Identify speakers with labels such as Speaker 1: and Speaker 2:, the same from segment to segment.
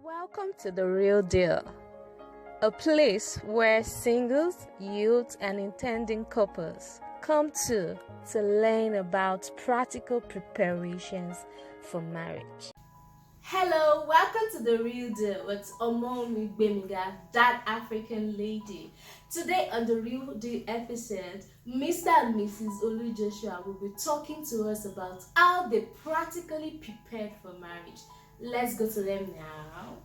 Speaker 1: Welcome to The Real Deal, a place where singles, youths, and intending couples come to learn about practical preparations for marriage.
Speaker 2: Hello, welcome to The Real Deal with Omowunmigbemiga, that African lady. Today on The Real Deal episode, Mr. and Mrs Olu-Joshua will be talking to us about how they practically prepared for marriage. Let's go to them now.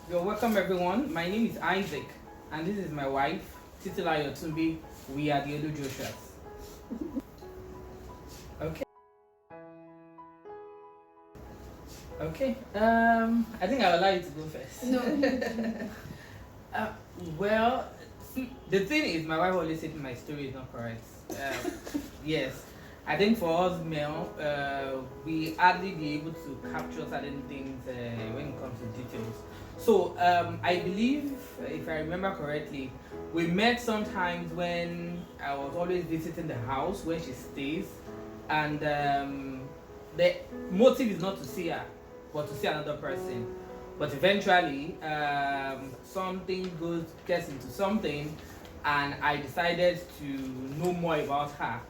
Speaker 3: You're welcome, everyone. My name is Isaac, and this is my wife, Titilayo Tumbi. We are the Olu-Joshuas. Okay. I think I'll allow you to go first.
Speaker 2: No.
Speaker 3: Well, the thing is, my wife always said my story is not correct. Yes. I think for us male, we hardly be able to capture certain things when it comes to details. So I believe, if I remember correctly, we met sometimes when I was always visiting the house where she stays, and the motive is not to see her, but to see another person. But eventually, something gets into something, and I decided to know more about her,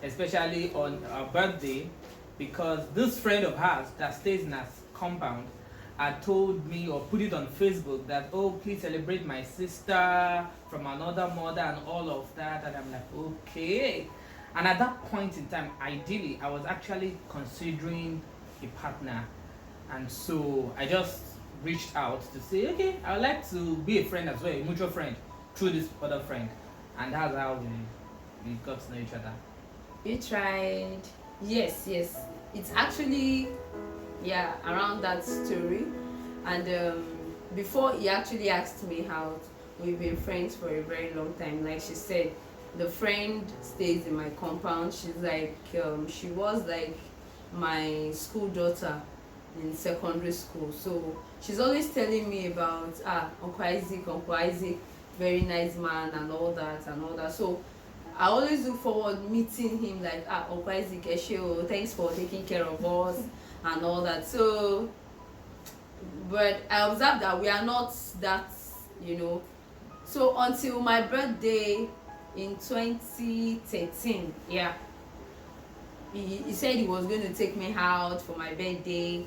Speaker 3: especially on her birthday, because this friend of hers that stays in her compound had told me or put it on Facebook that, oh, please celebrate my sister from another mother and all of that. And I'm like, okay. And at that point in time, ideally, I was actually considering a partner. And so I just reached out to say, okay, I would like to be a friend as well, a mutual friend, through this other friend. And that's how we got to know each other.
Speaker 4: You tried. Yes. It's actually, around that story. And before he actually asked me out, we've been friends for a very long time. Like she said, the friend stays in my compound. She's like, she was like my school daughter in secondary school. So she's always telling me about Uncle Isaac, very nice man and all that. So I always look forward meeting him, like Uncle Isaac, thanks for taking care of us and all that. So but I observed that we are not that, So until my birthday in 2013, he said he was going to take me out for my birthday,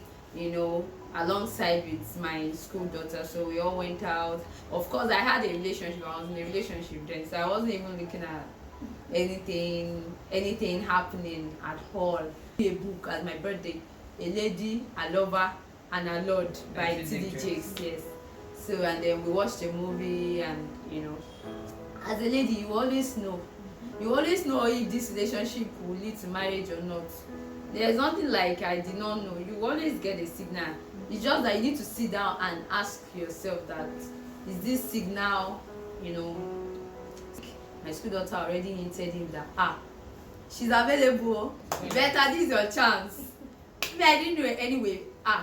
Speaker 4: alongside with my school daughter. So we all went out. Of course, I had a relationship. I was in a relationship then, so I wasn't even looking at anything happening at all. A book at my birthday, A Lady, a Lover, and a Lord by T.D. Jakes. Yes. So and then we watched a movie, and as a lady, you always know if this relationship will lead to marriage or not. There's nothing like I did not know. You always get a signal. It's just that you need to sit down and ask yourself that, is this signal, my school daughter already hinted him that she's available. Better, this is your chance. I didn't know it anyway.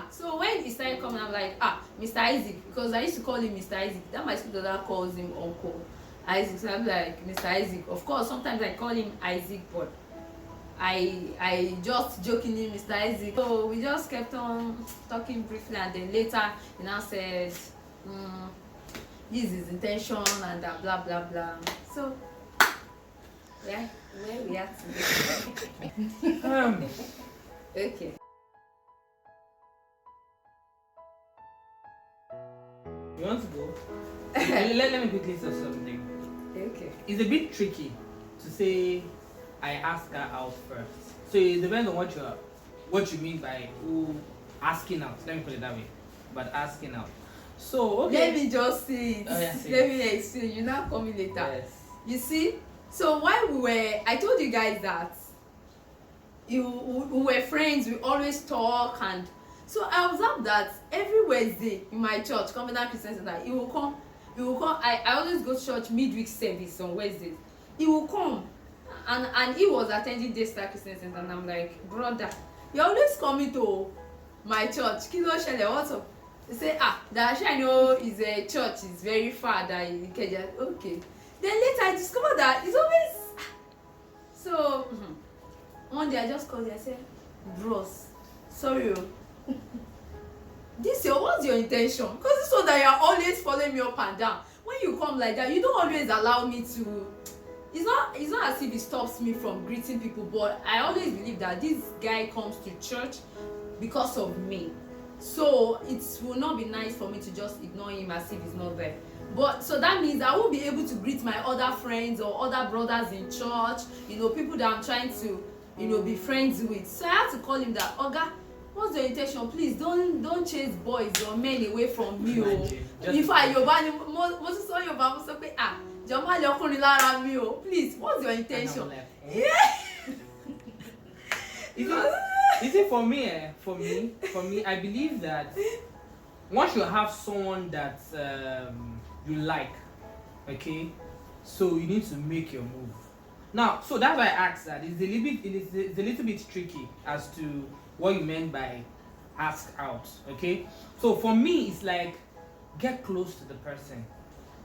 Speaker 4: So when he started coming, I'm like, Mr. Isaac, because I used to call him Mr. Isaac. Then my school daughter calls him Uncle Isaac. So I'm like, Mr. Isaac. Of course, sometimes I call him Isaac, but I just jokingly Mr. Isaac. So we just kept on talking briefly, and then later he now said, this is his intention and blah blah blah. So where we are today. Okay.
Speaker 3: You want to go? let me quickly say something.
Speaker 4: Okay.
Speaker 3: It's a bit tricky to say I ask her out first. So it depends on what you mean by asking out. Let me put it that way. But asking out. So okay.
Speaker 4: Let me just see it. Let me explain. You now call me later.
Speaker 3: Yes.
Speaker 4: You see? So while I told you guys that we were friends, we always talk, and so I observed that every Wednesday in my church, Covenant Christian Center, he will come. I always go to church midweek service on Wednesdays. He will come, and he was attending Daystar Christian Center, and I'm like, brother, you're always coming to my church. Kilo Shele, what's up? He say, that I know is a church, is very far, that in Kenya. Okay. Then later I discovered that it's always so One day I just called you, I said, bros, sorry, this year, what's your intention? Because it's so that you're always following me up and down. When you come like that, you don't always allow me to. It's not as if it stops me from greeting people, but I always believe that this guy comes to church because of me. So it will not be nice for me to just ignore him as if he's not there. But so that means I won't be able to greet my other friends or other brothers in church, people that I'm trying to, be friends with. So I have to call him that, Oga, what's your intention? Please don't chase boys or men away from me. If I please, what's your intention?
Speaker 3: Yeah. Is it for me, I believe that once you have someone that you like, okay, so you need to make your move. Now, so that's why I asked that. It's a little bit tricky as to what you meant by ask out, okay? So for me, it's like get close to the person.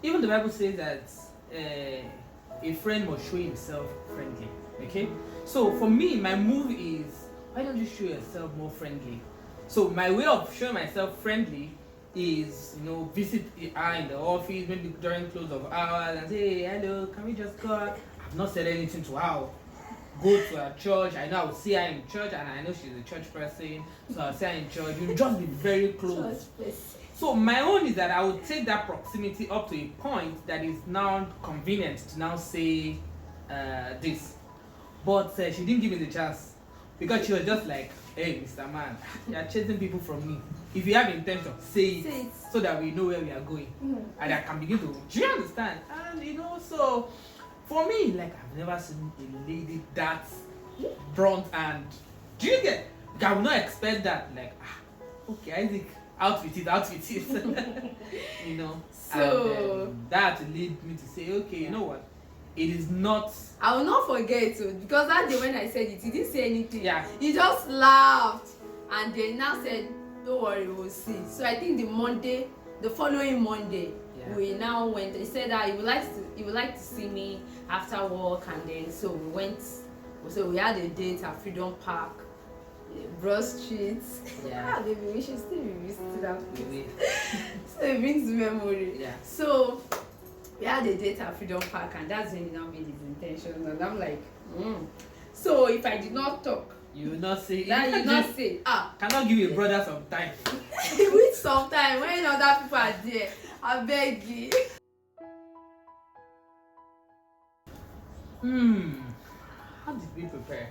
Speaker 3: Even the Bible says that a friend must show himself friendly, okay? So for me, my move is, why don't you show yourself more friendly? So my way of showing myself friendly is, visit her in the office, maybe during close of hours, and say, hey, hello, can we just go out? I've not said anything to her. Go to her church. I know I will see her in church, and I know she's a church person, so I'll see her in church. You'll just be very close. So my own is that I would take that proximity up to a point that is now convenient to now say this. But she didn't give me the chance, because she was just like, hey, Mr. Man, you are chasing people from me. If you have intention, say it so that we know where we are going. And I can begin to, do you understand? And so for me, like, I've never seen a lady that blunt, and do you get? Like, I would not expect that. Like, okay, Isaac, out with it.
Speaker 4: So
Speaker 3: and that lead me to say, okay, you know what? It is not.
Speaker 4: I will not forget too, because that day when I said it, he didn't say anything.
Speaker 3: Yeah.
Speaker 4: He just laughed and then now said, don't worry, we'll see. So I think the following Monday, we now went. He said that he would like to see me after work, and then so we went. So we had a date at Freedom Park, Broad Street.
Speaker 3: Yeah.
Speaker 4: Baby, we should still be visiting that place. So it brings memory.
Speaker 3: Yeah.
Speaker 4: So we had a date at Freedom Park, and that's when he now made his intentions, and I'm like, So if I did not talk,
Speaker 3: you will not say.
Speaker 4: that you not say,
Speaker 3: Cannot give your brother some time.
Speaker 4: which sometime when other people are there, I beg you.
Speaker 3: How did we prepare?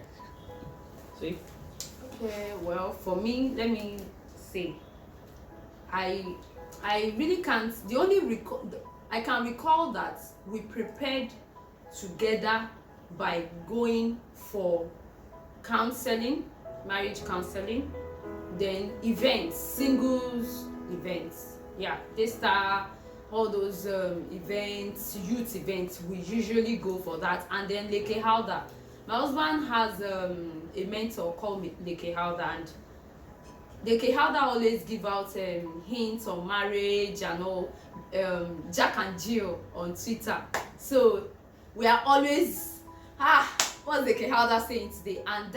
Speaker 3: See?
Speaker 4: Okay, well, for me, let me say, I really can't. The only I can recall that we prepared together by going for counseling, marriage counseling, then events, singles events. Yeah, they start all those events, youth events. We usually go for that, and then Leke Hauda. My husband has a mentor called Leke Hauda, and Leke Hauda always give out hints on marriage and all. Jack and Jill on Twitter. So we are always what's Leke Hauda saying today? And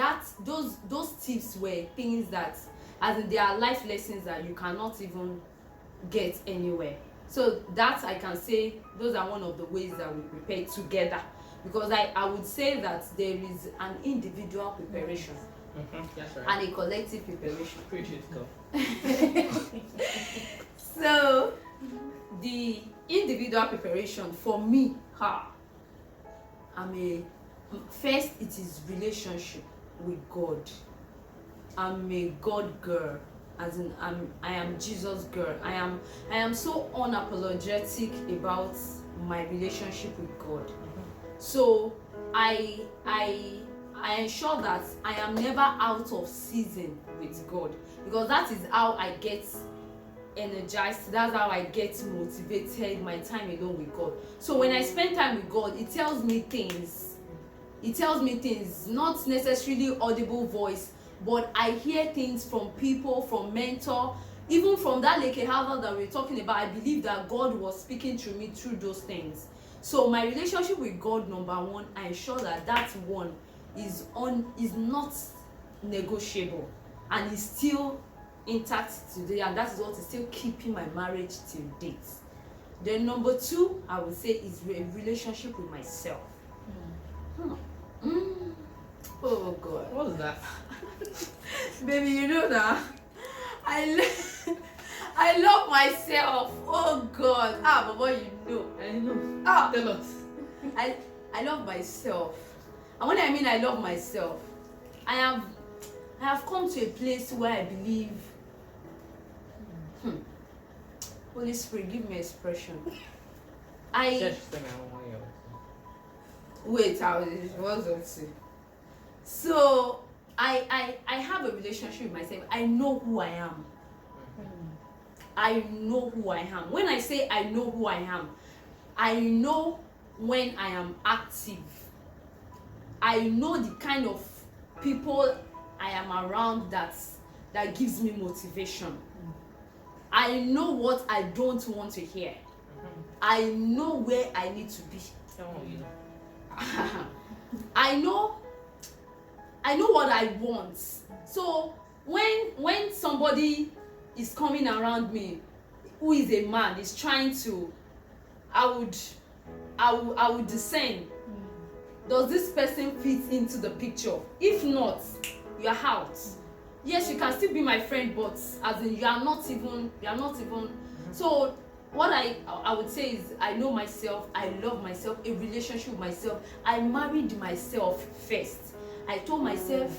Speaker 4: those tips were things that, as in, they are life lessons that you cannot even get anywhere. So that I can say those are one of the ways that we prepare together, because I would say that there is an individual preparation
Speaker 3: That's right.
Speaker 4: and a collective preparation.
Speaker 3: Appreciate it, girl.
Speaker 4: So the individual preparation for me, first it is relationship with God. I'm a God girl, as in I am Jesus girl. I am so unapologetic about my relationship with God. So I ensure that I am never out of season with God, because that is how I get energized, that's how I get motivated, my time alone with God. So when I spend time with God, it tells me things, not necessarily audible voice, but I hear things from people, from mentor, even from that Leke Hauda that we're talking about. I believe that God was speaking through me through those things. So my relationship with God, number one, I ensure that one is not negotiable and is still intact today, and that is what is still keeping my marriage till date. Then number 2, I would say, is a relationship with myself. Oh God,
Speaker 3: What's that?
Speaker 4: baby, you know that I love myself. Oh God, Baba, you know.
Speaker 3: I know. Tell us.
Speaker 4: I love myself, and when I mean I love myself, I have come to a place where I believe. Holy Spirit, give me expression. Wait, what's that say? So I have a relationship with myself. I know who I am. I know who I am. When I say I know who I am, I know when I am active. I know the kind of people I am around that gives me motivation. I know what I don't want to hear. I know where I need to be. I know what I want. So when somebody is coming around me who is a man, is trying to, I would discern, does this person fit into the picture? If not, you are out. Yes, you can still be my friend, but as in you are not even. So what I would say is, I know myself, I love myself, a relationship with myself. I married myself first. I told myself,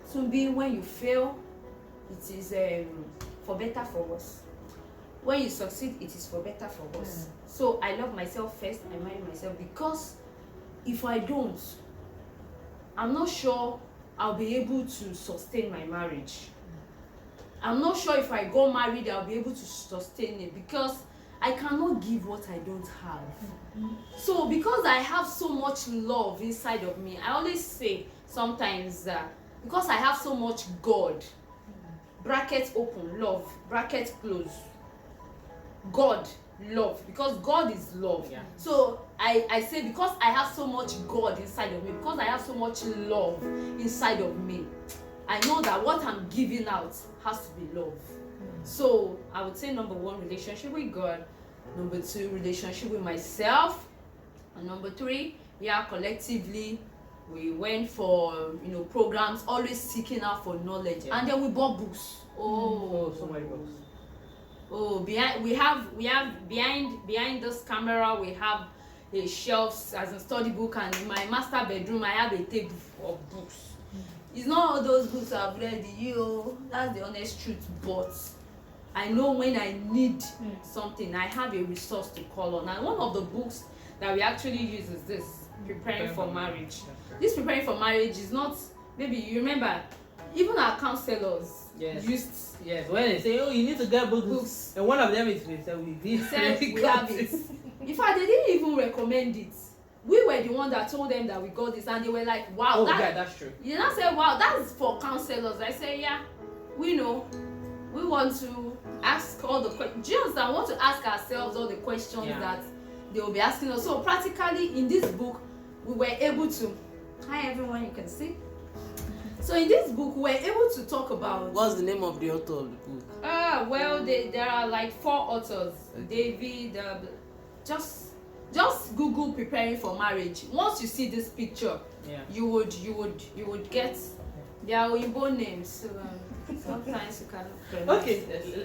Speaker 4: Sumbi, when you fail, it is for better, for worse. When you succeed, it is for better, for worse. So I love myself first. I marry myself, because if I don't, I'm not sure I'll be able to sustain my marriage. I'm not sure if I got married, I'll be able to sustain it, because I cannot give what I don't have. So because I have so much love inside of me, I always say sometimes that because I have so much God, bracket open, love, bracket close, God, love, because God is love.
Speaker 3: Yeah.
Speaker 4: So I say, because I have so much God inside of me, because I have so much love inside of me, I know that what I'm giving out has to be love. So I would say, number 1, relationship with God. Number 2, relationship with myself. And number 3, collectively we went for programs, always seeking out for knowledge. And then we bought books.
Speaker 3: So many books.
Speaker 4: Behind this camera we have a shelf as a study book, and in my master bedroom I have a table of books. It's not all those books I've read, that's the honest truth, but I know when I need something, I have a resource to call on. And one of the books that we actually use is this, Preparing for Marriage. This Preparing for Marriage is not, maybe you remember, even our counselors used.
Speaker 3: Yes, when they say, you need to get books. And one of them is we have it.
Speaker 4: In fact, they didn't even recommend it. We were the one that told them that we got this, and they were like, wow.
Speaker 3: That's true.
Speaker 4: You know, say, wow, that's for counselors. I say, yeah, we know. We want to ask all the questions. Just I want to ask ourselves all the questions that they will be asking us. So practically in this book, we were able to, hi everyone, you can see. So in this book, we were able to talk about.
Speaker 5: What's the name of the author of the book?
Speaker 4: Well, there are like 4 authors. David, just Google Preparing for Marriage. Once you see this picture, you would get their Igbo names. So sometimes you cannot pronounce.
Speaker 3: Okay,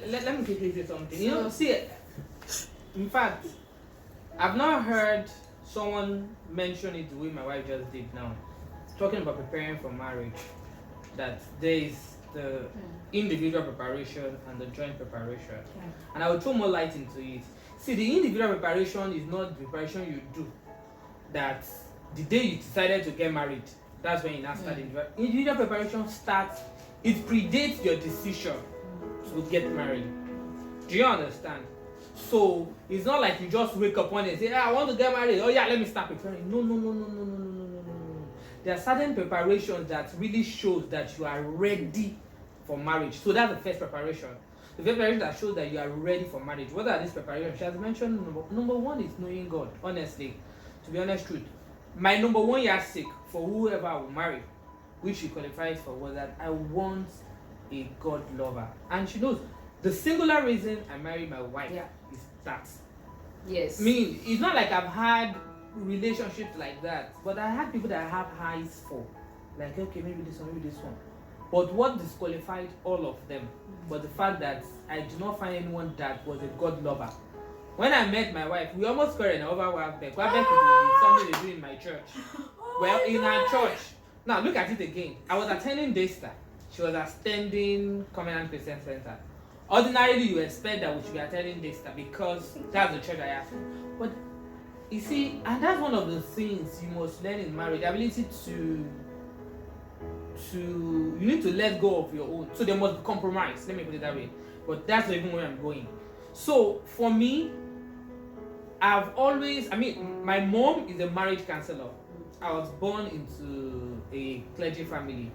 Speaker 3: let me quickly say something. See, in fact, I've not heard someone mention it the way my wife just did now. Talking about preparing for marriage, that there is the individual preparation and the joint preparation. And I will throw more light into it. See, the individual preparation is not the preparation you do that the day you decided to get married, that's when you now start. Individual preparation starts, it predates your decision to get married. Do you understand? So it's not like you just wake up one day and say, I want to get married. Oh yeah, let me start preparing. No. There are certain preparations that really shows that you are ready for marriage. So that's the first preparation. The first preparation that shows that you are ready for marriage. What are these preparations? She has mentioned number 1 is knowing God. Honestly, to be honest truth, my number 1 yardstick for whoever I will marry which she qualifies for, was that I want a God lover. And she knows the singular reason I married my wife is that.
Speaker 4: Yes.
Speaker 3: I mean, it's not like I've had relationships like that, but I had people that I have eyes for. Like, okay, maybe this one, maybe this one. But what disqualified all of them was the fact that I did not find anyone that was a God lover. When I met my wife, we almost quarreled over Wabek. Wabek is something they do in my church. Well, in our church. Now, look at it again. I was attending Daystar. She was attending Covenant Christian Center. Ordinarily, you expect that we should be attending Daystar because that's the church I have. But, you see, and that's one of the things you must learn in marriage. The ability you need to let go of your own. So there must be compromise. Let me put it that way. But that's not even where I'm going. So, for me, my mom is a marriage counselor. I was born into a clergy family.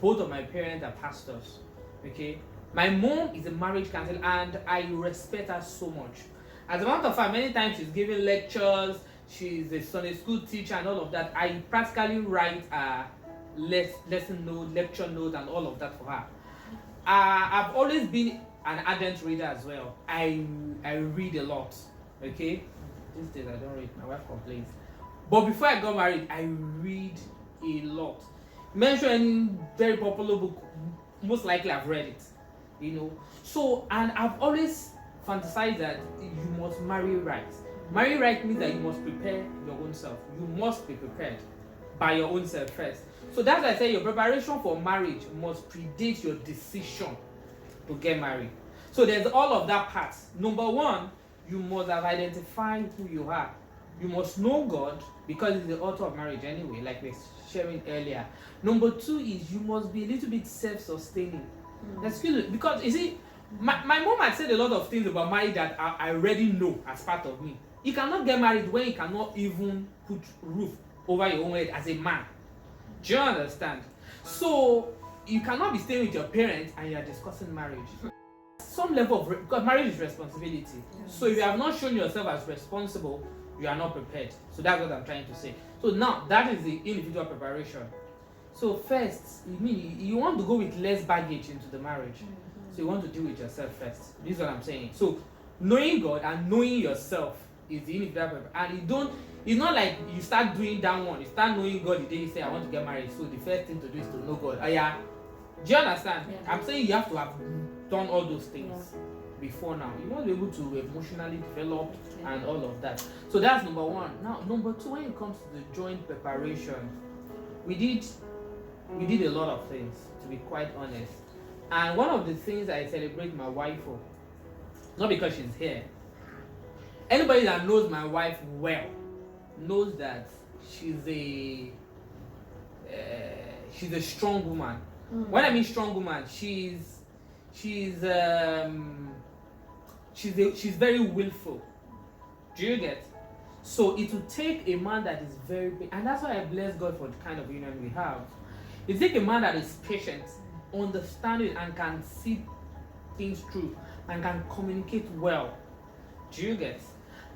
Speaker 3: Both of my parents are pastors. Okay? My mom is a marriage counselor and I respect her so much. As a matter of fact, many times she's giving lectures, she's a Sunday school teacher and all of that. I practically write a lesson note, lecture note and all of that for her. I've always been an ardent reader as well. I read a lot. Okay? These days I don't read, my wife complains. But before I got married, I read a lot. Mention any very popular book, most likely I've read it. You know. So, and I've always fantasized that you must marry right. Marry right means that you must prepare your own self. You must be prepared by your own self first. So that's why I say your preparation for marriage must predate your decision to get married. So there's all of that part. Number one, you must have identified who you are. You must know God because He's the author of marriage anyway, like we were sharing earlier. Number two is you must be a little bit self-sustaining. Excuse me, because you see, my mom had said a lot of things about marriage that I already know as part of me. You cannot get married when you cannot even put roof over your own head as a man. Do you understand? So you cannot be staying with your parents and you are discussing marriage. Some level of because marriage is responsibility. Yes. So if you have not shown yourself as responsible, you are not prepared. So that's what I'm trying to say. So now that is the individual preparation. So first, you want to go with less baggage into the marriage. So you want to deal with yourself first. This is what I'm saying. So knowing God and knowing yourself is the individual preparation. And it's not like you start doing that one. You start knowing God the day you say I want to get married. So the first thing to do is to know God. Yeah. Do you understand? Yeah. I'm saying you have to have done all those things before now. You want to be able to emotionally develop and all of that. So that's number one. Now, number two, when it comes to the joint preparation, we did a lot of things, to be quite honest. And one of the things I celebrate my wife for, not because she's here. Anybody that knows my wife well knows that she's a strong woman. When I mean strong woman, she's very willful. Do you get? So it will take a man that is very big, and that's why I bless God for the kind of union we have. It takes a man that is patient, understanding, and can see things through, and can communicate well. Do you get?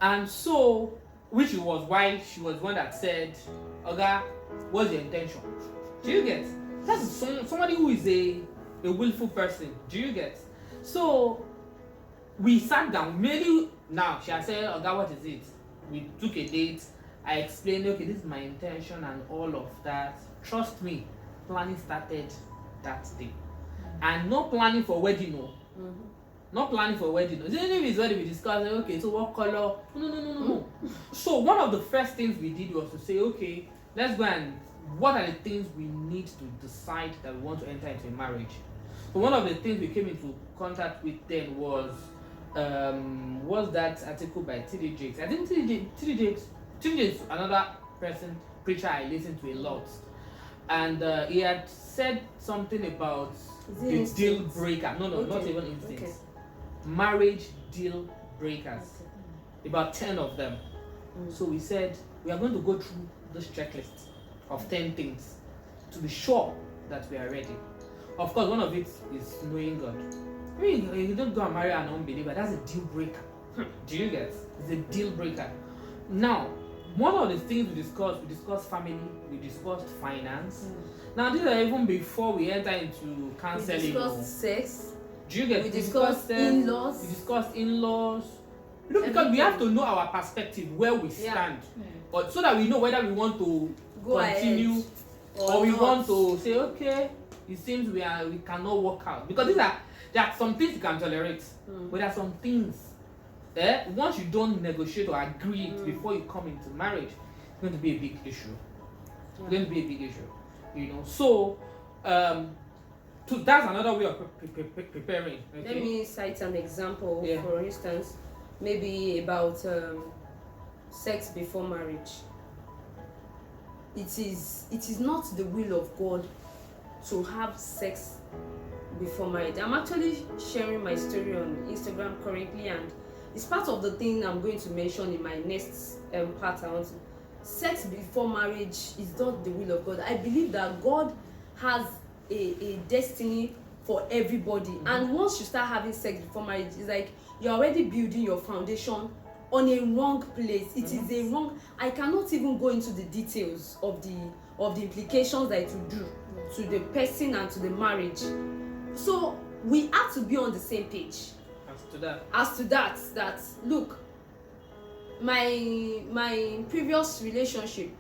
Speaker 3: And so, which was why she was one that said, "Oga, what's your intention?" Do you get? That's somebody who is a willful person. Do you get? So we sat down. Maybe now she has said, "Oga, what is it?" We took a date. I explained, okay, this is my intention and all of that. Trust me, planning started that day. And not planning for wedding, no. Not planning for wedding. No. Then is when we discussed, okay, so what color? No. So one of the first things we did was to say, okay, let's go and what are the things we need to decide that we want to enter into a marriage. So one of the things we came into contact with then was that article by T.D. Jakes. I think T.D. Jakes is another preacher I listen to a lot. And he had said something about the deal breaker. No, not even instincts. Okay. Marriage deal breakers. About 10 of them. So we said, we are going to go through this checklist of 10 things to be sure that we are ready. Of course, one of it is knowing God. I mean, you don't go and marry an unbeliever. That's a deal breaker. Do you get? It's a deal breaker. Now, One of the things we discuss family, we discussed finance. Now these are even before we enter into counseling.
Speaker 4: We discussed sex.
Speaker 3: Do you get?
Speaker 4: We discussed in-laws.
Speaker 3: We discussed in-laws. You know, because we have to know our perspective, where we stand, but so that we know whether we want to continue
Speaker 4: ahead,
Speaker 3: or we
Speaker 4: not.
Speaker 3: want to say, okay, it seems we cannot work out. Because there are some things you can tolerate, but there are some things once you don't negotiate or agree before you come into marriage, it's going to be a big issue. It's going to be a big issue, you know. So that's another way of preparing. Okay?
Speaker 4: Let me cite an example.
Speaker 3: Yeah.
Speaker 4: For instance, maybe about sex before marriage. It is not the will of God to have sex before marriage. I'm actually sharing my story on Instagram currently, and it's part of the thing I'm going to mention in my next part. Sex before marriage is not the will of God. I believe that God has a destiny for everybody, and once you start having sex before marriage, it's like you're already building your foundation on a wrong place. It is a wrong. I cannot even go into the details of the implications that it will do to the person and to the marriage. So we have to be on the same page as to that look, my previous relationship,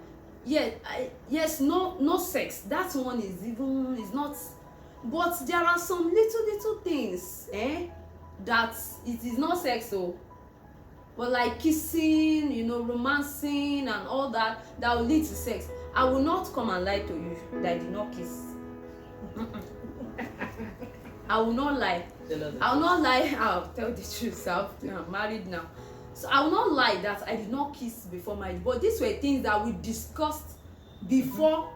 Speaker 4: no sex, that one is not, but there are some little things that it is not sex, but like kissing, you know, romancing and all that will lead to sex. I will not come and lie to you that I did not kiss. I will not lie. I'll tell the truth. I'm married now, so I will not lie that I did not kiss before marriage. But these were things that we discussed before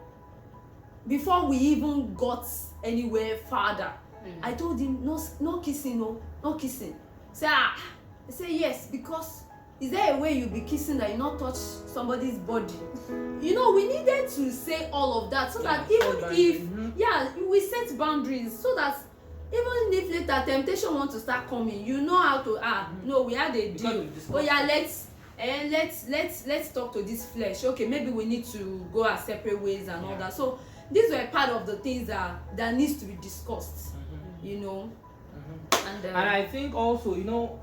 Speaker 4: we even got anywhere further. I told him no kissing, no kissing. I say yes, because is there a way you'll be kissing that you not touch somebody's body? You know, we needed to say all of that so that even if we set boundaries, so that even if later temptation want to start coming, you know how to no, we had a deal. Oh yeah, let's talk to this flesh. Okay, maybe we need to go our separate ways and all that. So these were part of the things that needs to be discussed. You know, and
Speaker 3: I think also, you know,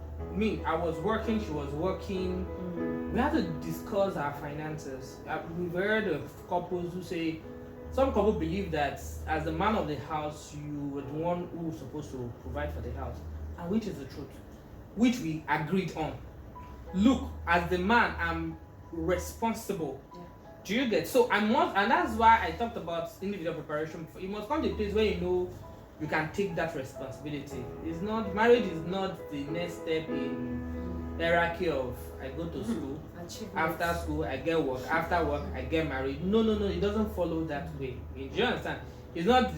Speaker 3: I was working, she was working. We had to discuss our finances. We've heard of couples who say, some couple believe that as the man of the house, you were the one who was supposed to provide for the house, and which is the truth, which we agreed on. Look, as the man, I'm responsible. Do you get? So and that's why I talked about individual preparation. You must come to a place where you know you can take that responsibility. It's not, marriage is not the next step in hierarchy of I go to school, after school I get work, after work I get married. No, it doesn't follow that way. Do you understand? It's not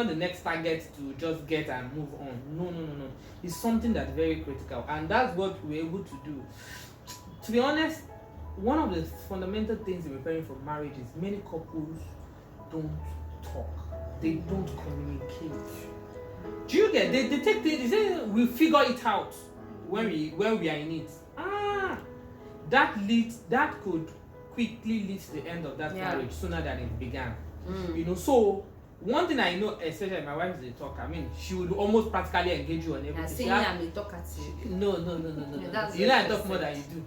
Speaker 3: the next target to just get and move on. No. It's something that's very critical, and that's what we're able to do. To be honest, one of the fundamental things in preparing for marriage is many couples don't talk. They don't communicate. Do you get? They take things. They say we figure it out when we are in it. That could quickly lead to the end of that marriage sooner than it began. You know. So one thing I know, especially my wife is a talker. I mean, she would almost practically engage you on everything.
Speaker 4: I'm a talker too.
Speaker 3: No. You know I talk more than you do.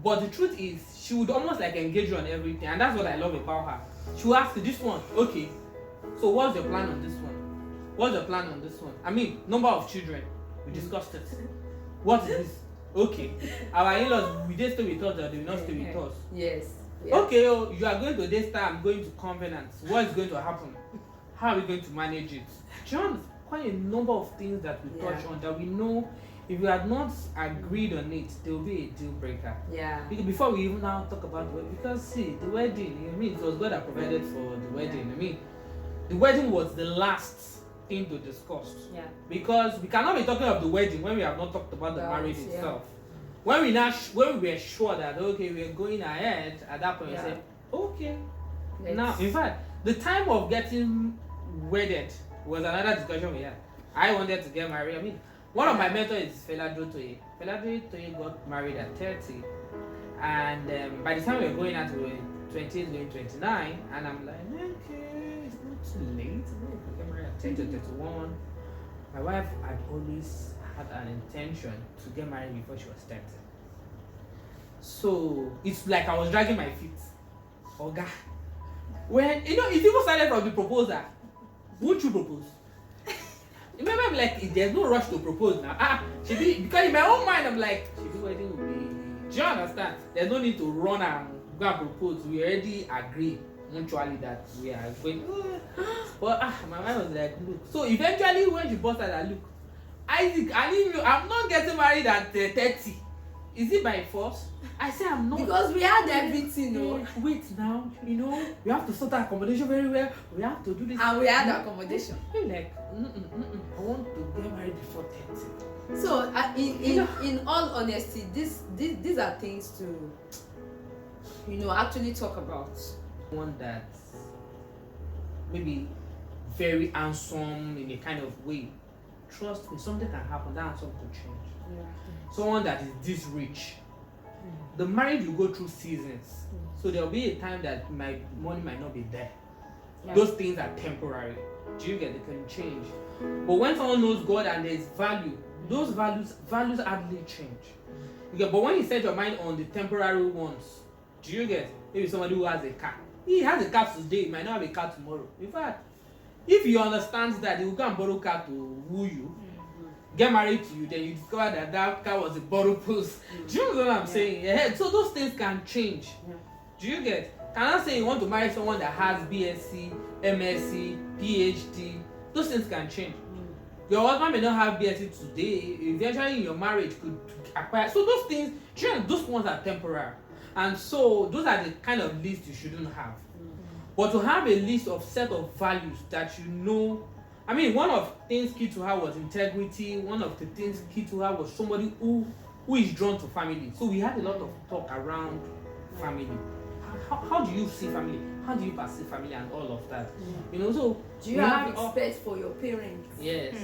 Speaker 3: But the truth is, she would almost like engage you on everything, and that's what I love about her. She will ask you this one, okay. So what's your plan on this one? What's your plan on this one? I mean, number of children. We discussed it. What is this? Okay. Our in-laws, will they stay with us or they will not stay with us?
Speaker 4: Yes.
Speaker 3: Okay, you are going to this time, I'm going to covenants. What is going to happen? How are we going to manage it? John, quite a number of things that we touch on that we know if we had not agreed on it, there will be a deal breaker.
Speaker 4: Yeah.
Speaker 3: Before we even now talk about it, because see, the wedding, I mean, it was God that provided for the wedding. I mean, the wedding was the last thing to discuss. Yeah. Because we cannot be talking of the wedding when we have not talked about the marriage itself. When we were sure that okay, we are going ahead, at that point we said, okay. Now, in fact, the time of getting wedded was another discussion we had. I wanted to get married. I mean, one of my mentors is Fela Toye. Fela Toye got married at 30. And by the time we were going out, we were 28, going 29, and I'm like, okay, it's not too late. We get married at 30 to 31. My wife had always had an intention to get married before she was 30. So it's like I was dragging my feet. Oh God. When if people started from the proposal, won't you propose? Remember, I'm like, there's no rush to propose now. Because in my own mind, I'm like, the wedding will be. Do you understand? There's no need to run and go and propose. We already agree mutually that we are going. But my mind was like, look. So eventually, when she busted that, look, Isaac, I'm not getting married at 30. Is it by force? I say I'm not.
Speaker 4: Because we had everything, no.
Speaker 3: Wait now, we have to sort our accommodation very well. We have to do this.
Speaker 4: And we had accommodation.
Speaker 3: I'm like, I want to get married before 30.
Speaker 4: So, in all honesty, these are things to, actually talk about.
Speaker 3: One that maybe very handsome in a kind of way. Trust me, something can happen. That handsome could change.
Speaker 4: Yeah.
Speaker 3: Someone that is this rich. The marriage will go through seasons. So there will be a time that my money might not be there.
Speaker 4: Yeah.
Speaker 3: Those things are temporary. Do you get? They can change. But when someone knows God and there's value, those values hardly change. You get? But when you set your mind on the temporary ones, do you get? Maybe somebody who has a car. He has a car today, he might not have a car tomorrow. In fact, if he understands that, he will go and borrow a car to woo you. Get married to you, then you discover that car was a borrow post. Do you know what I'm saying? Yeah. So those things can change. Yeah. Do you get? Cannot say you want to marry someone that has BSc, MSc, PhD. Those things can change. Your husband may not have BSc today. Eventually, in your marriage could acquire. So those things, those ones are temporary, and so those are the kind of list you shouldn't have. But to have a list of set of values that one of the things key to her was integrity. One of the things key to her was somebody who is drawn to family. So we had a lot of talk around family. How do you see family? How do you perceive family and all of that? So
Speaker 4: do you have respect for your parents?
Speaker 3: Yes.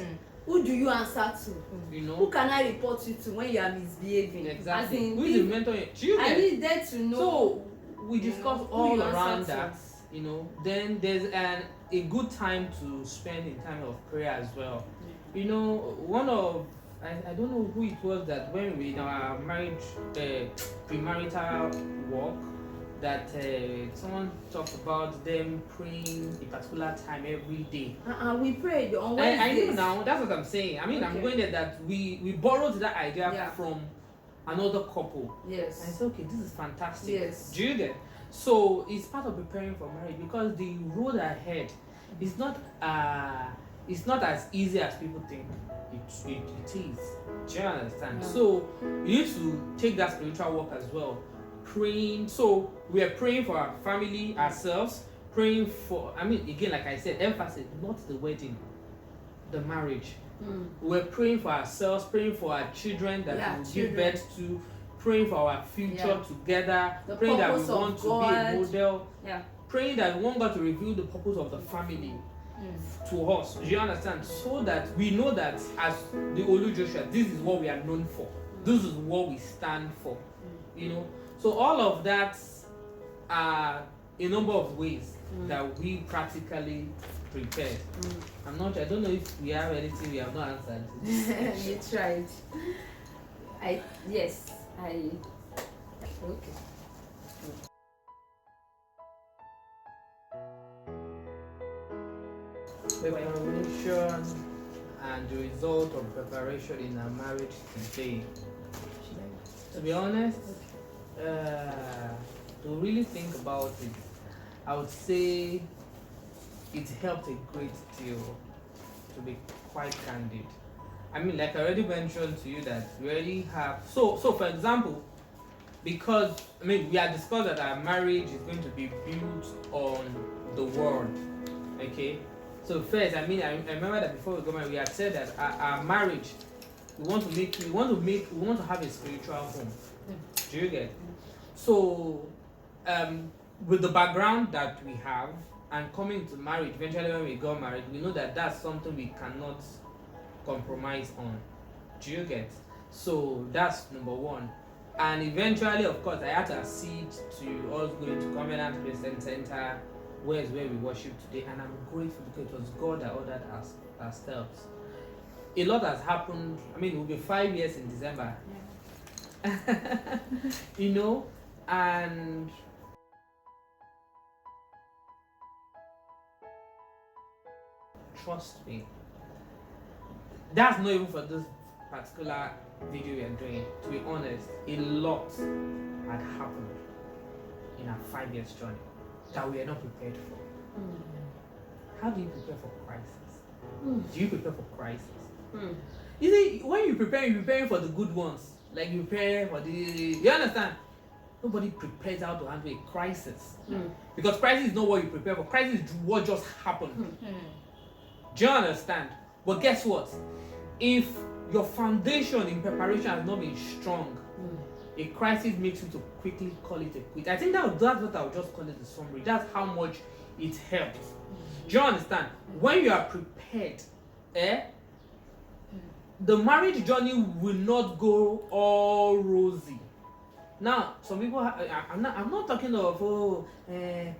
Speaker 4: Who do you answer to? Who can I report you to when you are misbehaving?
Speaker 3: Exactly. Who is the mentor?
Speaker 4: I need them to know.
Speaker 3: So we discuss all around that. Then there's a good time to spend in time of prayer as well. One of I don't know who it was that when we in our marriage premarital walk that someone talked about them praying a particular time every day.
Speaker 4: We prayed on Wednesdays.
Speaker 3: I know now. That's what I'm saying. I'm going there that we borrowed that idea from another couple.
Speaker 4: Yes.
Speaker 3: And I said, okay, this is fantastic.
Speaker 4: Yes.
Speaker 3: Do you get? So it's part of preparing for marriage because the road ahead is not as easy as people think it is. Do you understand? Yeah. So you need to take that spiritual work as well. Praying. So we are praying for our family, ourselves, praying for again, like I said, emphasis, not the wedding, the marriage. We're praying for ourselves, praying for our children that will give birth to, praying for our future together, praying that we want to be a model, praying that we want God to reveal the purpose of the family to us. Do you understand? So that we know that as the Olu-Joshua, this is what we are known for. This is what we stand for. So all of that are a number of ways that we practically prepared. I don't know if we have anything we have not answered.
Speaker 4: You tried. Okay.
Speaker 3: Preparation and the result of preparation in our marriage today. To be honest, to really think about it, I would say it helped a great deal, to be quite candid. Like I already mentioned to you that we already have. So for example, because we had discussed that our marriage is going to be built on the word. Okay. So first, I remember that before we got married, we had said that our marriage, we want to have a spiritual home. Do you get? So, with the background that we have and coming to marriage, eventually when we got married, we know that that's something we cannot compromise on. Do you get? So that's number one. And eventually, of course, I had to accede to us going to Covenant Christian Center, where is where we worship today. And I'm grateful because it was God that ordered our steps. A lot has happened. I mean, it will be 5 years in December. Yeah. You know, and trust me, that's not even for this particular video we are doing. To be honest, a lot had happened in our 5 years journey that we are not prepared for. How do you prepare for crisis? Do you prepare for crisis? You see, when you're preparing for the good ones. Like you prepare for the, you understand? Nobody prepares how to handle a crisis. Because crisis is not what you prepare for. Crisis is what just happened. Do you understand? But guess what? If your foundation in preparation has not been strong, a crisis makes you to quickly call it a quit. I think that's what I would just call it the summary. That's how much it helps. Do you understand? When you are prepared, the marriage journey will not go all rosy. Now, some people, I'm not talking of my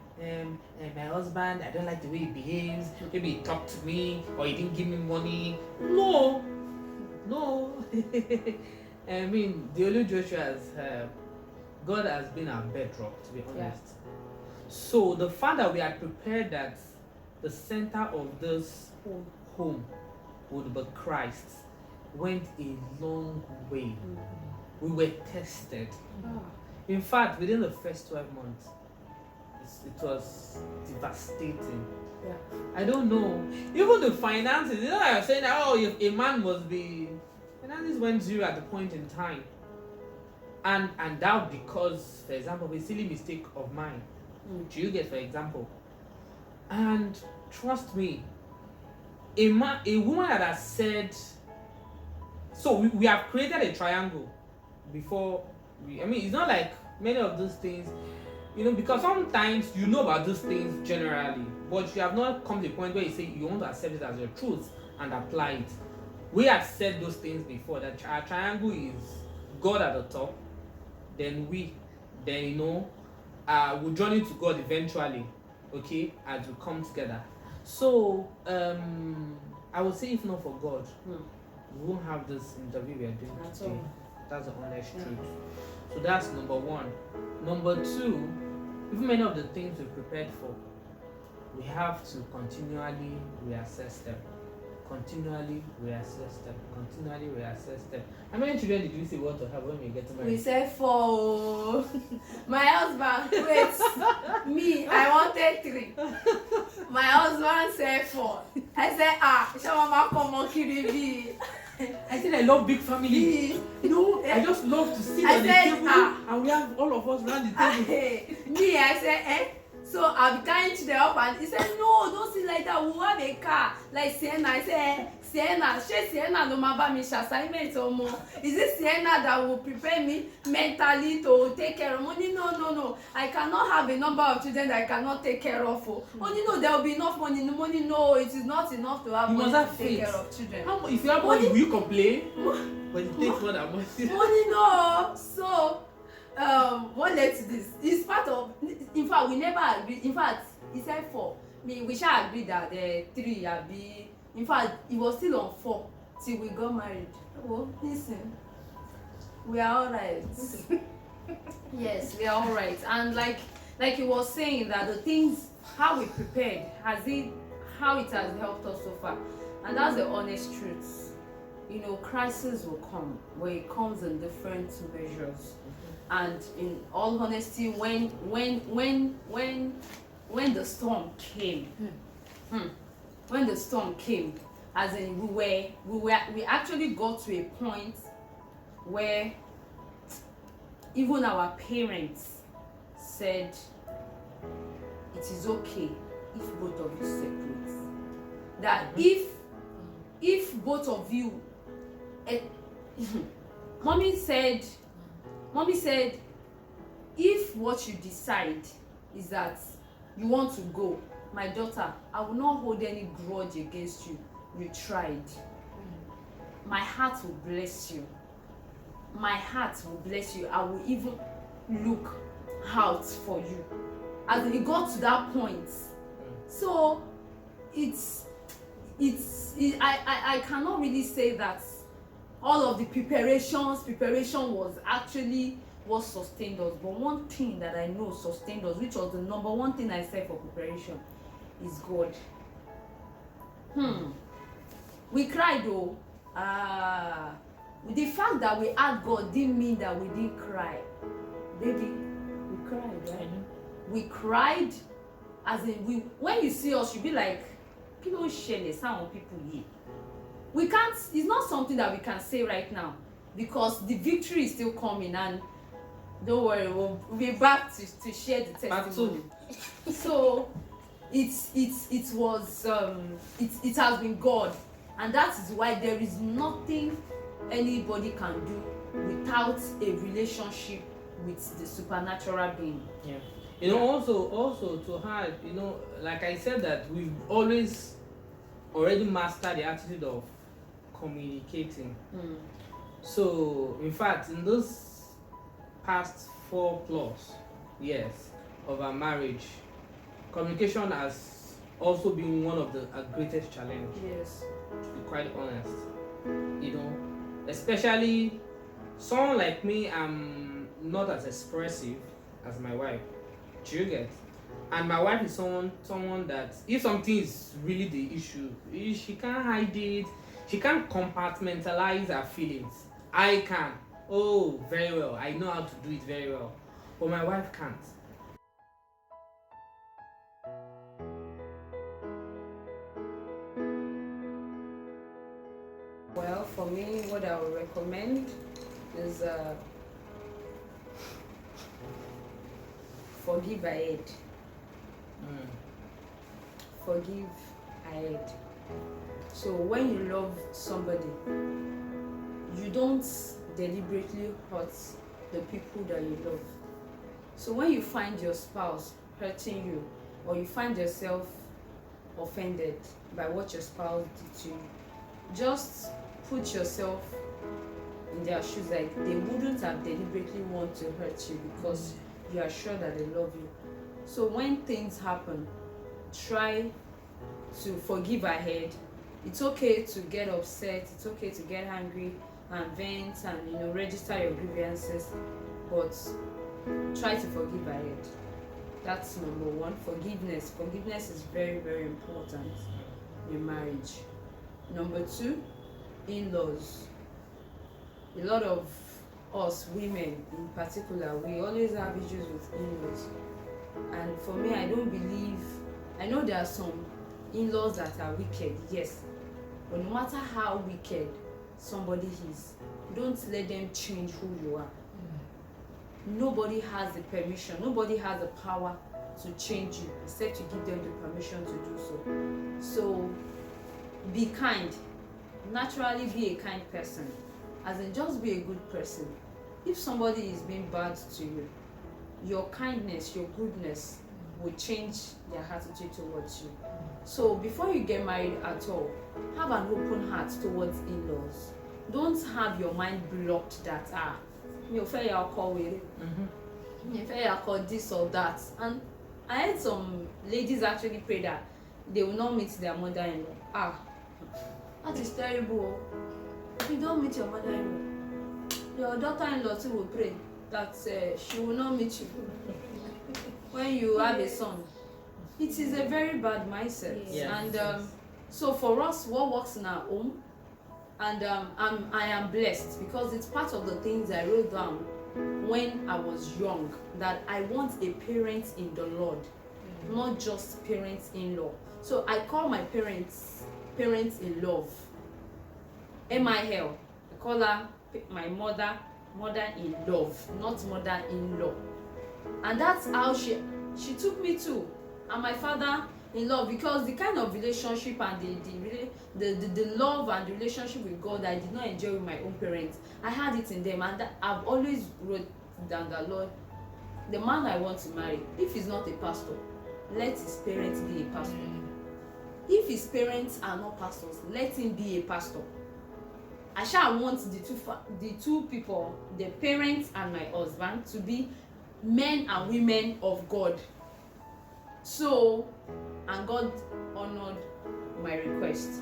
Speaker 3: husband, I don't like the way he behaves. Maybe he talked to me or he didn't give me money. No. I mean, the Olu-Joshua's, God has been our bedrock, to be honest. Yeah. So the fact that we are prepared that the center of this home would be Christ went a long way. We were tested. In fact, within the first 12 months, it was devastating. Yeah. I don't know. Even the finances, you know, I was saying that, oh, if a man must be, finances went zero at the point in time. And that because, for example, a silly mistake of mine. Do you get, for example? And trust me, a woman that has said, so we have created a triangle before I mean, it's not like many of those things, you know, because sometimes you know about those things generally, but you have not come to the point where you say you want to accept it as your truth and apply it. We have said those things before, that our triangle is God at the top, then you know, we'll journey to God eventually, okay, as we come together. So, I would say if not for God, we won't have this interview we are doing today. That's the honest truth. So that's number one. Number two, even many of the things we prepared for, we have to continually reassess them. How many children did you say want to have when we get married?
Speaker 4: We said 4. My husband, wait, me, I wanted 3. My husband said 4. I said, Shama Komo Kiribi.
Speaker 3: I said I love big family. You know, I just love to sit on the table and we have all of us around the table.
Speaker 4: Me, I said, so I'll be carrying to the up and he said, no, don't sit like that. We'll have a car. Like Sienna, I said, Sienna, she Sienna no maba me assignment or more. Is it Sienna that will prepare me mentally to take care of money? No. I cannot have a number of children that I cannot take care of. Money, no, there will be enough money. No money, no, it is not enough to have money to take care of children.
Speaker 3: If you have money, will you complain? But it takes more than money.
Speaker 4: Money, no. So, what led to this? It's part of. In fact, we never agreed. In fact, he said 4. We shall agree that 3 are be. In fact, it was still on 4 till we got married. Oh, listen, we are all right. Yes, we are all right. And like he was saying that the things how we prepared how it has helped us so far, and that's the honest truth. You know, crisis will come, but it comes in different measures. And in all honesty, when the storm came, when the storm came, as in we actually got to a point where even our parents said it is okay if both of you separate. That if both of you, mommy said, if what you decide is that you want to go, my daughter, I will not hold any grudge against you. You tried. My heart will bless you. my heart will bless you. I will even look out for you. As it got to that point. So I cannot really say that all of the preparation was actually what sustained us. But one thing that I know sustained us, which was the number one thing I said for preparation, is God. We cried though. The fact that we had God didn't mean that we didn't cry. Baby, we cried, right? We cried, as in when you see us, you'll be like, people share some people here. We can't, it's not something that we can say right now, because the victory is still coming, and don't worry, we'll be back to share the testimony. So it has been God, and that is why there is nothing anybody can do without a relationship with the supernatural being.
Speaker 3: Yeah. You know, also to add, you know, like I said, that we've already mastered the attitude of communicating. So in fact, in those past 4+ years of our marriage, communication has also been one of the greatest challenges.
Speaker 4: Yes.
Speaker 3: To be quite honest, you know, especially someone like me, I'm not as expressive as my wife. Do you get? And my wife is someone that if something is really the issue, she can't hide it. She can't compartmentalize her feelings. I can. Oh, very well. I know how to do it very well. But my wife can't.
Speaker 4: Well, for me, what I would recommend is forgive ahead. Forgive ahead. So when you love somebody, you don't deliberately hurt the people that you love. So when you find your spouse hurting you, or you find yourself offended by what your spouse did to you, just put yourself in their shoes. Like, they wouldn't have deliberately want to hurt you because you are sure that they love you. So when things happen, try to forgive ahead. It's okay to get upset, it's okay to get angry and vent and, you know, register your grievances, but try to forgive ahead. That's number one. Forgiveness is very, very important in marriage. Number two, in-laws. A lot of us women in particular, we always have issues with in-laws. And for me, I know there are some in-laws that are wicked, yes, but no matter how wicked somebody is, don't let them change who you are. Nobody has the permission, nobody has the power to change you except you give them the permission to do so. So be kind. Naturally be a kind person, as in just be a good person. If somebody is being bad to you, your kindness, your goodness will change their attitude towards you. So before you get married at all, have an open heart towards in-laws. Don't have your mind blocked that you fair call with it, you fair call this or that. And I had some ladies actually pray that they will not meet their mother-in-law. That is terrible. If you don't meet your mother-in-law, your daughter-in-law too will pray that she will not meet you when you have a son. It is a very bad mindset.
Speaker 3: Yes.
Speaker 4: And so for us, what works in our home, and I am blessed because it's part of the things I wrote down when I was young, that I want a parent in the Lord, not just parents in law. So I call my parents in love, MIL. I call her my mother in love, not mother in law. And that's how she took me to, and my father in love, because the kind of relationship and the love and the relationship with God I did not enjoy with my own parents, I had it in them. And I've always wrote down that, Lord, the man I want to marry, if he's not a pastor, let his parents be a pastor. If his parents are not pastors, let him be a pastor. I shall want the two people, the parents and my husband, to be men and women of God. So, and God honored my request.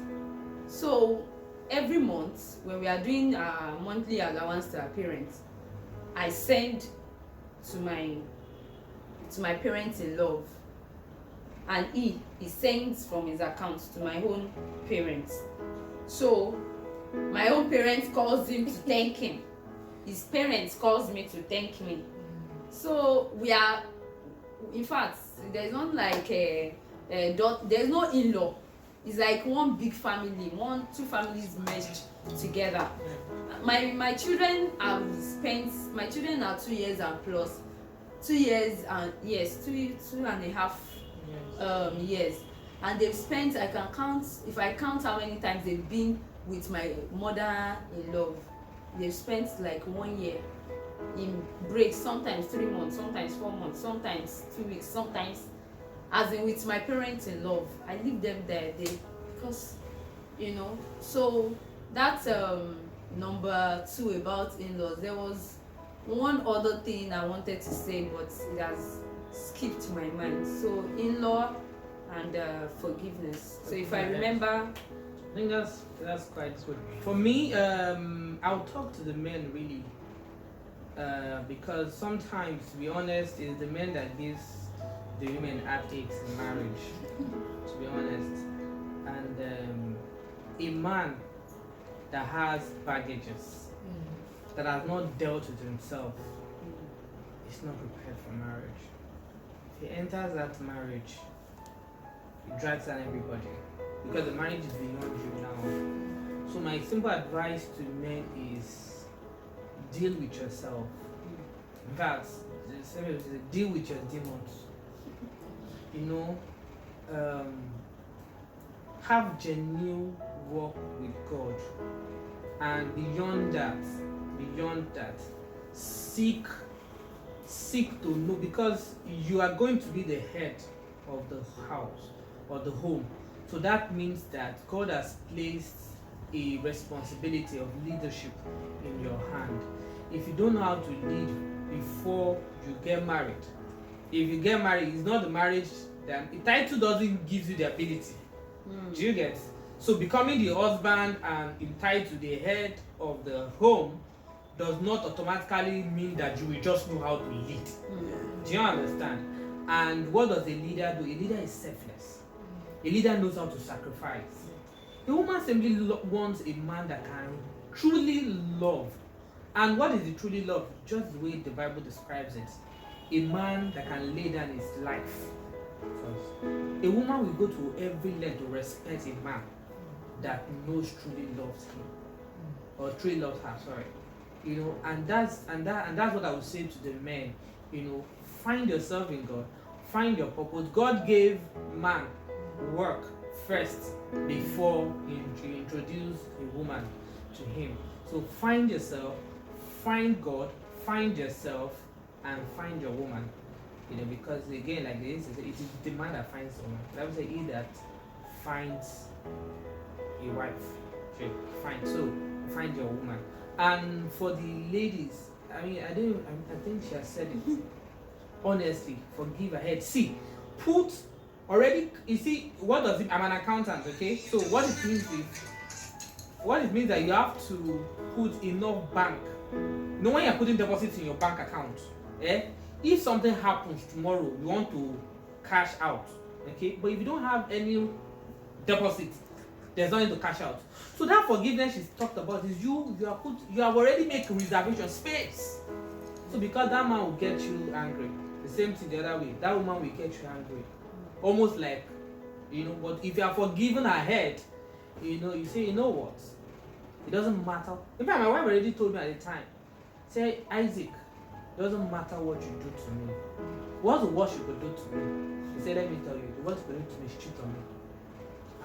Speaker 4: So every month when we are doing our monthly allowance to our parents, I send to my parents in love, and he sends from his account to my own parents. So my own parents calls him to thank him, his parents calls me to thank me. So we are, in fact, there's not like there's no in-law. It's like one big family, two families meshed together. My children have spent, my children are 2 years and plus, 2 years and yes, two and a half years, and they've spent, I can count, if I count how many times they've been with my mother-in-law, they've spent like 1 year in breaks, sometimes 3 months, sometimes 4 months, sometimes 2 weeks, sometimes as in with my parents in love. I leave them there, because so that's number 2 about in-laws. There was one other thing I wanted to say, but it has skipped my mind. So in-law and forgiveness. So if I remember,
Speaker 3: I think that's quite good. For me, I'll talk to the men really, because sometimes, to be honest, it's the men that gives the women heartaches in marriage. To be honest, and a man that has baggages, that has not dealt with himself, is not prepared for marriage. If he enters that marriage, he drags down everybody, because the marriage is beyond you now. So my simple advice to men is deal with yourself. In fact, deal with your demons. Have genuine walk with God, and beyond that, seek to know, because you are going to be the head of the house or the home. So that means that God has placed a responsibility of leadership in your hand. If you don't know how to lead before you get married, if you get married, it's not the marriage that the title doesn't give you the ability. Do you get? So becoming the husband and entitled to the head of the home does not automatically mean that you will just know how to lead. Do you understand? And what does a leader do? A leader is selfless. A leader knows how to sacrifice. A woman simply wants a man that can truly love. And what is the truly love? Just the way the Bible describes it. A man that can lay down his life first. A woman will go to every length to respect a man that knows truly loves him, or truly loves her. Sorry, and that's what I would say to the men. Find yourself in God, find your purpose. God gave man work first before he introduced a woman to him. So find yourself, find God, find yourself, and find your woman. Because again, like this, it is the man that finds the woman. That would say he that finds a wife. So find your woman. And for the ladies, I think she has said it. Honestly, forgive ahead. See, you see, what does it? I'm an accountant, okay? So what it means that you have to put enough bank. When you're putting deposits in your bank account, if something happens tomorrow, you want to cash out, okay? But if you don't have any deposit, there's nothing to cash out. So that forgiveness she's talked about is you have already made reservation space. So because that man will get you angry, the same thing the other way, that woman will get you angry. Almost like, but if you are forgiven ahead, you say, what? It doesn't matter. In fact, my wife already told me at the time, say, Isaac, it doesn't matter what you do to me. What's the worst you could do to me? She said, let me tell you, the worst you could do to me is cheat on me.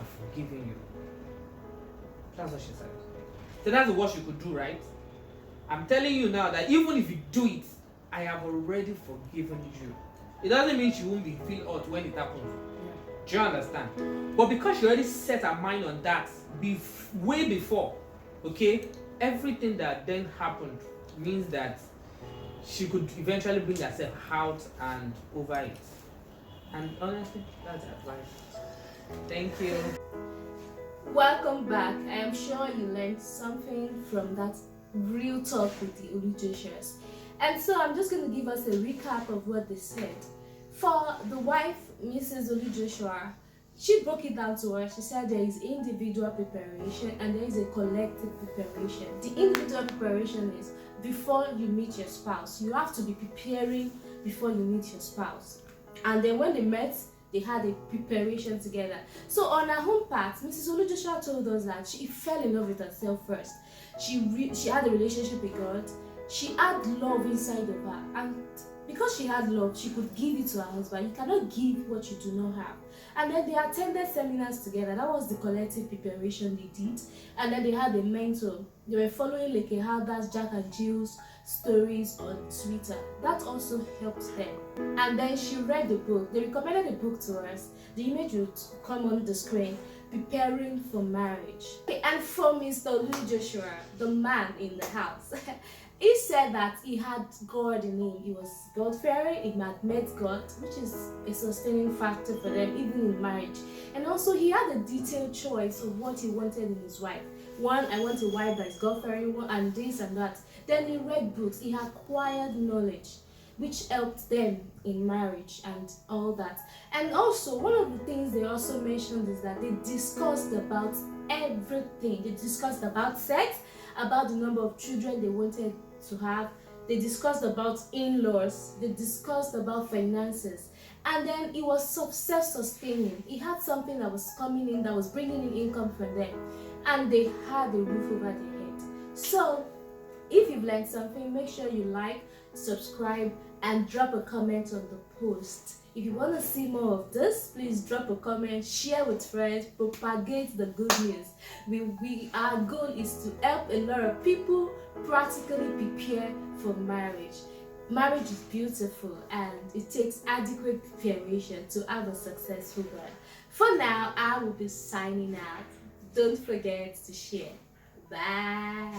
Speaker 3: I've forgiven you. That's what she said. So that's the worst you could do, right? I'm telling you now that even if you do it, I have already forgiven you. It doesn't mean she won't feel hurt when it happens. Do you understand? But because she already set her mind on that way before, Okay, everything that then happened means that she could eventually bring herself out and over it. And honestly, that's advice. Thank you.
Speaker 2: Welcome back. I am sure you learned something from that real talk with the Olu-Joshuas. And so I'm just going to give us a recap of what they said. For the wife, Mrs Olu-Joshua, she broke it down to us. She said there is individual preparation and there is a collective preparation. The individual preparation is before you meet your spouse. You have to be preparing before you meet your spouse. And then when they met, they had a preparation together. So on her home part, Mrs. Olu-Joshua told us that she fell in love with herself first. She had a relationship with God. She had love inside of her, and because she had love, she could give it to her husband. You cannot give what you do not have. And then they attended seminars together. That was the collective preparation they did. And then they had a mentor. They were following like a Hardas, Jack and Jill's stories on Twitter. That also helped them. And then she read the book. They recommended the book to us. The image would come on the screen. Preparing for marriage. And for Mr. Olu-Joshua, the man in the house, he said that he had God in him. He was God-fearing, he had met God, which is a sustaining factor for them, even in marriage. And also, he had a detailed choice of what he wanted in his wife. One, I want a wife that is God-fearing, and this and that. Then he read books, he acquired knowledge, which helped them in marriage and all that. And also, one of the things they also mentioned is that they discussed about everything. They discussed about sex, about the number of children they wanted to have. They discussed about in-laws. They discussed about finances. And then it was self-sustaining. He had something that was coming in, that was bringing in income for them. And they had a roof over their head. So, if you've learned something, make sure you like, subscribe, and drop a comment on the post. If you want to see more of this, please drop a comment, share with friends, propagate the good news. Our goal is to help a lot of people practically prepare for marriage. Marriage is beautiful and it takes adequate preparation to have a successful one. For now, I will be signing out. Don't forget to share. Bye.